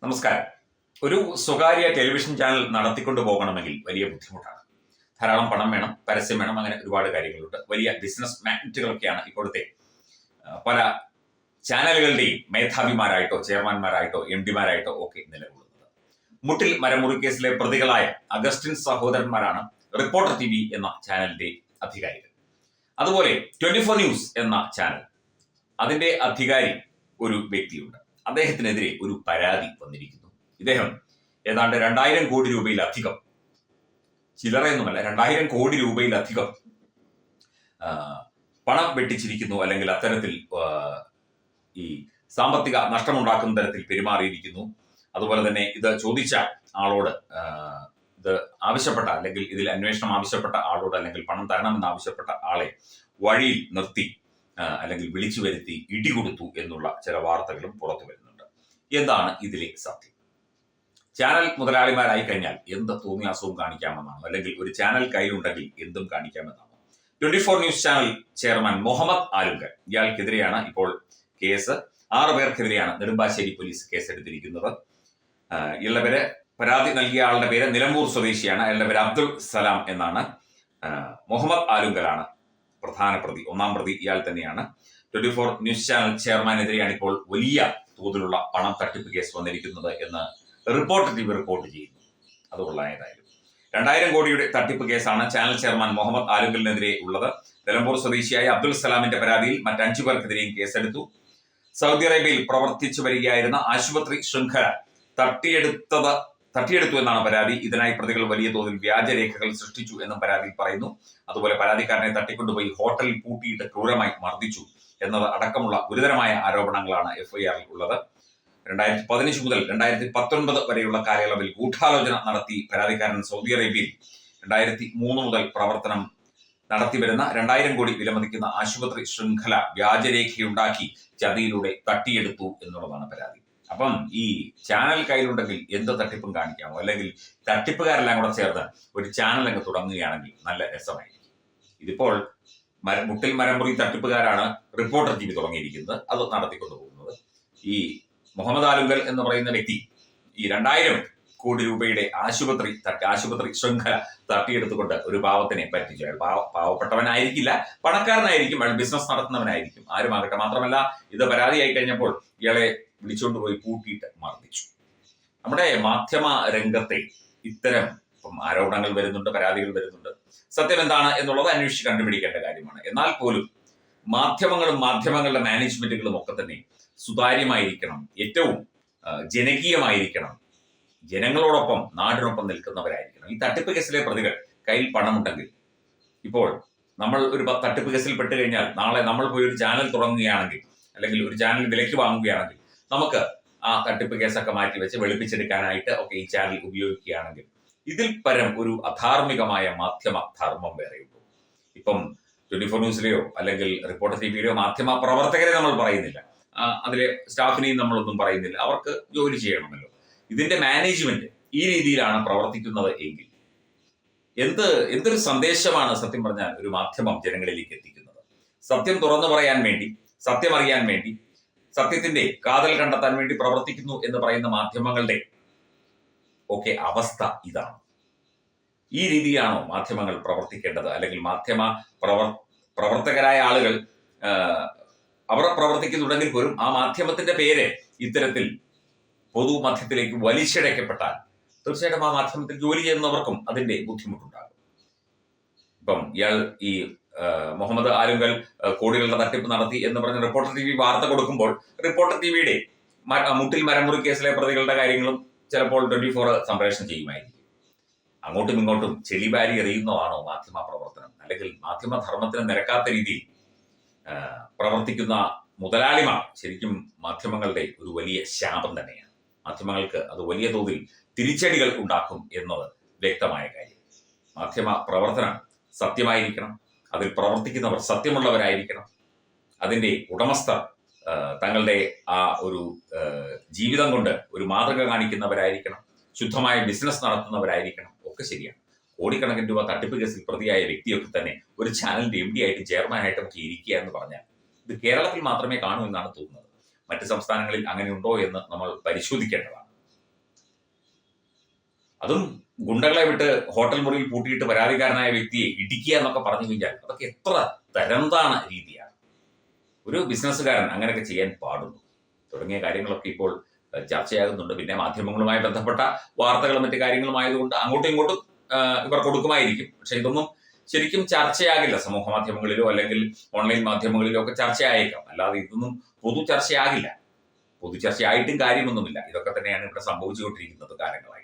നമസ്കാരം. ഒരു സ്വകാര്യ ടെലിവിഷൻ ചാനൽ നടത്തിക്കൊണ്ടു പോകണമെങ്കിൽ വലിയ ബുദ്ധിമുട്ടാണ്. ധാരാളം പണം വേണം, പരസ്യം വേണം, അങ്ങനെ ഒരുപാട് കാര്യങ്ങളുണ്ട്. വലിയ ബിസിനസ് മാഗ്നറ്റുകളൊക്കെയാണ് ഇപ്പോഴത്തെ പല ചാനലുകളുടെയും മേധാവിമാരായിട്ടോ ചെയർമാൻമാരായിട്ടോ MD-മാരായിട്ടോ ഒക്കെ നിലകൊള്ളുന്നത്. മുട്ടിൽ മരമുറി കേസിലെ പ്രതികളായ അഗസ്റ്റിൻ സഹോദരന്മാരാണ് റിപ്പോർട്ടർ TV എന്ന ചാനലിന്റെ അധികാരികൾ. അതുപോലെ 24 ന്യൂസ് എന്ന ചാനൽ, അതിന്റെ അധികാരി ഒരു വ്യക്തിയുണ്ട്. അദ്ദേഹത്തിനെതിരെ ഒരു പരാതി വന്നിരിക്കുന്നു. ഇദ്ദേഹം ഏതാണ്ട് 2000 കോടി രൂപയിലധികം, ചില്ലറയൊന്നുമല്ല, 2000 കോടി രൂപയിലധികം പണം വെട്ടിച്ചിരിക്കുന്നു, അല്ലെങ്കിൽ അത്തരത്തിൽ ഈ സാമ്പത്തിക നഷ്ടമുണ്ടാക്കുന്ന തരത്തിൽ പെരുമാറിയിരിക്കുന്നു. അതുപോലെ തന്നെ ഇത് ചോദിച്ച ആളോട്, ഇത് ആവശ്യപ്പെട്ട അല്ലെങ്കിൽ ഇതിൽ അന്വേഷണം ആവശ്യപ്പെട്ട ആളോട്, അല്ലെങ്കിൽ പണം തരണമെന്ന് ആവശ്യപ്പെട്ട ആളെ വഴിയിൽ നിർത്തി അല്ലെങ്കിൽ വിളിച്ചു വരുത്തി ഇടികൊടുത്തു എന്നുള്ള ചില വാർത്തകളും പുറത്തു വരുന്നുണ്ട്. എന്താണ് ഇതിലെ സത്യം? ചാനൽ മുതലാളിമാരായി കഴിഞ്ഞാൽ എന്ത് തോന്നിയാസവും കാണിക്കാമെന്നാണ്, അല്ലെങ്കിൽ ഒരു ചാനൽ കയ്യിലുണ്ടെങ്കിൽ എന്തും കാണിക്കാമെന്നാണ്. 24 news channel chairman Muhammad Alunkal, ഇയാൾക്കെതിരെയാണ് ഇപ്പോൾ കേസ്. 6 പേർക്കെതിരെയാണ് നെടുമ്പാശ്ശേരി പോലീസ് കേസെടുത്തിരിക്കുന്നത്. ഇയാളുടെ പേര്, പരാതി നൽകിയ ആളുടെ പേര് നിലമ്പൂർ സ്വദേശിയാണ്. അയാളുടെ പേര് അബ്ദുൾ സലാം എന്നാണ്. മുഹമ്മദ് ആലുങ്കലാണ് പ്രധാന പ്രതി, ഒന്നാം പ്രതി ഇയാൾ തന്നെയാണ്. 24 ന്യൂസ് ചാനൽ ചെയർമാനെതിരെയാണ് ഇപ്പോൾ വലിയ തോതിലുള്ള പണം തട്ടിപ്പ് കേസ് വന്നിരിക്കുന്നത് എന്ന് റിപ്പോർട്ടർ TV റിപ്പോർട്ട് ചെയ്യുന്നു. അതുകൊള്ള ഏതായാലും 2000 കോടിയുടെ തട്ടിപ്പ് കേസാണ് ചാനൽ ചെയർമാൻ മുഹമ്മദ് ആലുങ്കലിനെതിരെ ഉള്ളത്. നിലമ്പൂർ സ്വദേശിയായ അബ്ദുൾ സലാമിന്റെ പരാതിയിൽ മറ്റ് 5 പേർക്കെതിരെയും കേസെടുത്തു. സൗദി അറേബ്യയിൽ പ്രവർത്തിച്ചു വരികയായിരുന്ന ആശുപത്രി ശൃംഖല തട്ടിയെടുത്തു എന്നാണ് പരാതി. ഇതിനായി പ്രതികൾ വലിയ തോതിൽ വ്യാജരേഖകൾ സൃഷ്ടിച്ചു എന്നും പരാതിയിൽ പറയുന്നു. അതുപോലെ പരാതിക്കാരനെ തട്ടിക്കൊണ്ടുപോയി ഹോട്ടലിൽ പൂട്ടിയിട്ട് ക്രൂരമായി മർദ്ദിച്ചു എന്നത് അടക്കമുള്ള ഗുരുതരമായ ആരോപണങ്ങളാണ് FIR-ൽ ഉള്ളത്. 2015 മുതൽ 2019 വരെയുള്ള കാലയളവിൽ ഗൂഢാലോചന നടത്തി പരാതിക്കാരൻ സൗദി അറേബ്യയിൽ 2003 മുതൽ പ്രവർത്തനം നടത്തിവരുന്ന 2000 കോടി വിലമതിക്കുന്ന ആശുപത്രി ശൃംഖല വ്യാജരേഖയുണ്ടാക്കി ചതിയിലൂടെ തട്ടിയെടുത്തു എന്നുള്ളതാണ് പരാതി. അപ്പം ഈ ചാനൽ കയ്യിലുണ്ടെങ്കിൽ എന്ത് തട്ടിപ്പും കാണിക്കാമോ, അല്ലെങ്കിൽ തട്ടിപ്പുകാരെല്ലാം കൂടെ ചേർന്ന് ഒരു ചാനൽ അങ്ങ് തുടങ്ങുകയാണെങ്കിൽ നല്ല രസമായിരിക്കും. ഇതിപ്പോൾ മുട്ടിൽ മരമുറി തട്ടിപ്പുകാരാണ് റിപ്പോർട്ടർ TV തുടങ്ങിയിരിക്കുന്നത്, അത് നടത്തിക്കൊണ്ടു പോകുന്നത്. ഈ മുഹമ്മദ് ആലുങ്കൽ എന്ന് പറയുന്ന വ്യക്തി ഈ 2000 കോടി രൂപയുടെ ആശുപത്രി ശൃംഖല തട്ടിയെടുത്തുകൊണ്ട് ഒരു പാവത്തിനെ പറ്റിച്ചു. അയാൾ പാവപ്പെട്ടവനായിരിക്കില്ല, പണക്കാരനായിരിക്കും, അയാൾ ബിസിനസ് നടത്തുന്നവനായിരിക്കും, ആരുമാകട്ടെ. മാത്രമല്ല, ഇത് പരാതിയായി കഴിഞ്ഞപ്പോൾ ഇയാളെ വിളിച്ചുകൊണ്ടുപോയി പൂട്ടിയിട്ട് മർദ്ദിച്ചു. നമ്മുടെ മാധ്യമ രംഗത്തെ ഇത്തരം ആരോപണങ്ങൾ വരുന്നുണ്ട്, പരാതികൾ വരുന്നുണ്ട്. സത്യം എന്താണ് എന്നുള്ളത് അന്വേഷിച്ച് കണ്ടുപിടിക്കേണ്ട കാര്യമാണ്. എന്നാൽ പോലും മാധ്യമങ്ങളും മാധ്യമങ്ങളുടെ മാനേജ്മെന്റുകളും ഒക്കെ തന്നെ സുതാര്യമായിരിക്കണം, ഏറ്റവും ജനകീയമായിരിക്കണം, ജനങ്ങളോടൊപ്പം നാടിനൊപ്പം നിൽക്കുന്നവരായിരിക്കണം. ഈ തട്ടിപ്പ് കേസിലെ പ്രതികൾ കയ്യിൽ പണമുണ്ടെങ്കിൽ, ഇപ്പോൾ നമ്മൾ ഒരു തട്ടിപ്പ് കേസിൽ പെട്ട് കഴിഞ്ഞാൽ നാളെ നമ്മൾ പോയി ഒരു ചാനൽ തുടങ്ങുകയാണെങ്കിൽ, അല്ലെങ്കിൽ ഒരു ചാനൽ വിലയ്ക്ക് വാങ്ങുകയാണെങ്കിൽ, നമുക്ക് ആ തട്ടിപ്പ് കേസൊക്കെ മാറ്റിവെച്ച് വെളുപ്പിച്ചെടുക്കാനായിട്ട് ഒക്കെ ഈ ചാനൽ ഉപയോഗിക്കുകയാണെങ്കിൽ ഇതിൽ പരം ഒരു അധാർമികമായ മാധ്യമ ധർമ്മം വേറെയുള്ളൂ. ഇപ്പം 24 ന്യൂസിലെയോ അല്ലെങ്കിൽ റിപ്പോർട്ടർ TVയിലെയോ മാധ്യമ പ്രവർത്തകരെ നമ്മൾ പറയുന്നില്ല, അതിലെ സ്റ്റാഫിനെയും നമ്മളൊന്നും പറയുന്നില്ല, അവർക്ക് ജോലി ചെയ്യണമല്ലോ. ഇതിന്റെ മാനേജ്മെന്റ് ഈ രീതിയിലാണ് പ്രവർത്തിക്കുന്നത് എങ്കിൽ എന്തൊരു സന്ദേശമാണ് സത്യം പറഞ്ഞാൽ ഒരു മാധ്യമം ജനങ്ങളിലേക്ക് എത്തിക്കുന്നത്? സത്യം തുറന്നു പറയാൻ വേണ്ടി, സത്യം അറിയാൻ വേണ്ടി, സത്യത്തിന്റെ കാതൽ കണ്ടെത്താൻ വേണ്ടി പ്രവർത്തിക്കുന്നു എന്ന് പറയുന്ന മാധ്യമങ്ങളുടെ ഒക്കെ അവസ്ഥ ഇതാണ്. ഈ രീതിയാണോ മാധ്യമങ്ങൾ പ്രവർത്തിക്കേണ്ടത്? അല്ലെങ്കിൽ മാധ്യമ പ്രവർത്തകരായ ആളുകൾ അവർ പ്രവർത്തിക്കുന്നുണ്ടെങ്കിൽ പോലും ആ മാധ്യമത്തിന്റെ പേര് ഇത്തരത്തിൽ പൊതുമധ്യത്തിലേക്ക് വലിച്ചിഴക്കപ്പെട്ടാൽ തീർച്ചയായിട്ടും ആ മാധ്യമത്തിൽ ജോലി ചെയ്യുന്നവർക്കും അതിന്റെ ബുദ്ധിമുട്ടുണ്ടാകും. ഇപ്പം ഇയാൾ ഈ മുഹമ്മദ് ആലുങ്കൽ കോടികളുടെ തട്ടിപ്പ് നടത്തി എന്ന് പറഞ്ഞ് റിപ്പോർട്ടർ TV വാർത്ത കൊടുക്കുമ്പോൾ റിപ്പോർട്ടർ TVയുടെ മുട്ടിൽ മരമുറി കേസിലെ പ്രതികളുടെ കാര്യങ്ങളും ചിലപ്പോൾ 24 സംപ്രേഷണം ചെയ്യുമായിരിക്കും. അങ്ങോട്ടും ഇങ്ങോട്ടും ചെളിവാരി എറിയുന്നതാണോ മാധ്യമ പ്രവർത്തനം? അല്ലെങ്കിൽ മാധ്യമധർമ്മത്തിന് നിരക്കാത്ത രീതിയിൽ പ്രവർത്തിക്കുന്ന മുതലാളിമാർ ശരിക്കും മാധ്യമങ്ങളുടെ ഒരു വലിയ ശാപം തന്നെയാണ്. മാധ്യമങ്ങൾക്ക് അത് വലിയ തോതിൽ തിരിച്ചടികൾ ഉണ്ടാക്കും എന്നത് വ്യക്തമായ കാര്യം. മാധ്യമ പ്രവർത്തനം സത്യമായിരിക്കണം, അതിൽ പ്രവർത്തിക്കുന്നവർ സത്യമുള്ളവരായിരിക്കണം, അതിൻ്റെ ഉടമസ്ഥർ തങ്ങളുടെ ആ ഒരു ജീവിതം കൊണ്ട് ഒരു മാതൃക കാണിക്കുന്നവരായിരിക്കണം, ശുദ്ധമായ ബിസിനസ് നടത്തുന്നവരായിരിക്കണം. ഒക്കെ ശരിയാണ്. കോടിക്കണക്കിന് രൂപ തട്ടിപ്പ് കേസിൽ പ്രതിയായ വ്യക്തിയൊക്കെ തന്നെ ഒരു ചാനലിന്റെ MD ആയിട്ട് ചെയർമാനായിട്ടും ഒക്കെ ഇരിക്കുക എന്ന് പറഞ്ഞാൽ ഇത് കേരളത്തിൽ മാത്രമേ കാണൂ എന്നാണ് തോന്നുന്നത്. മറ്റ് സംസ്ഥാനങ്ങളിൽ അങ്ങനെ ഉണ്ടോ എന്ന് നമ്മൾ പരിശോധിക്കേണ്ടതാണ്. അതും ഗുണ്ടകളെ വിട്ട് ഹോട്ടൽ മുറിയിൽ പൂട്ടിയിട്ട് പരാതിക്കാരനായ വ്യക്തിയെ ഇടിക്കുക എന്നൊക്കെ പറഞ്ഞു കഴിഞ്ഞാൽ അതൊക്കെ എത്ര തരംതാണ രീതിയാണ്. ഒരു ബിസിനസ്സുകാരൻ അങ്ങനെയൊക്കെ ചെയ്യാൻ പാടുള്ളൂ തുടങ്ങിയ കാര്യങ്ങളൊക്കെ ഇപ്പോൾ ചർച്ചയാകുന്നുണ്ട്. പിന്നെ മാധ്യമങ്ങളുമായി ബന്ധപ്പെട്ട വാർത്തകളും മറ്റു കാര്യങ്ങളുമായതുകൊണ്ട് അങ്ങോട്ടും ഇങ്ങോട്ടും ഇവർ കൊടുക്കുമായിരിക്കും. പക്ഷെ ഇതൊന്നും ശരിക്കും ചർച്ചയാകില്ല. സമൂഹ മാധ്യമങ്ങളിലോ അല്ലെങ്കിൽ ഓൺലൈൻ മാധ്യമങ്ങളിലോ ഒക്കെ ചർച്ചയായേക്കാം, അല്ലാതെ ഇതൊന്നും പൊതു ചർച്ചയാകില്ല. പൊതു ചർച്ചയായിട്ടും കാര്യമൊന്നുമില്ല. ഇതൊക്കെ തന്നെയാണ് ഇവിടെ സംഭവിച്ചുകൊണ്ടിരിക്കുന്നത് കാലങ്ങളായി.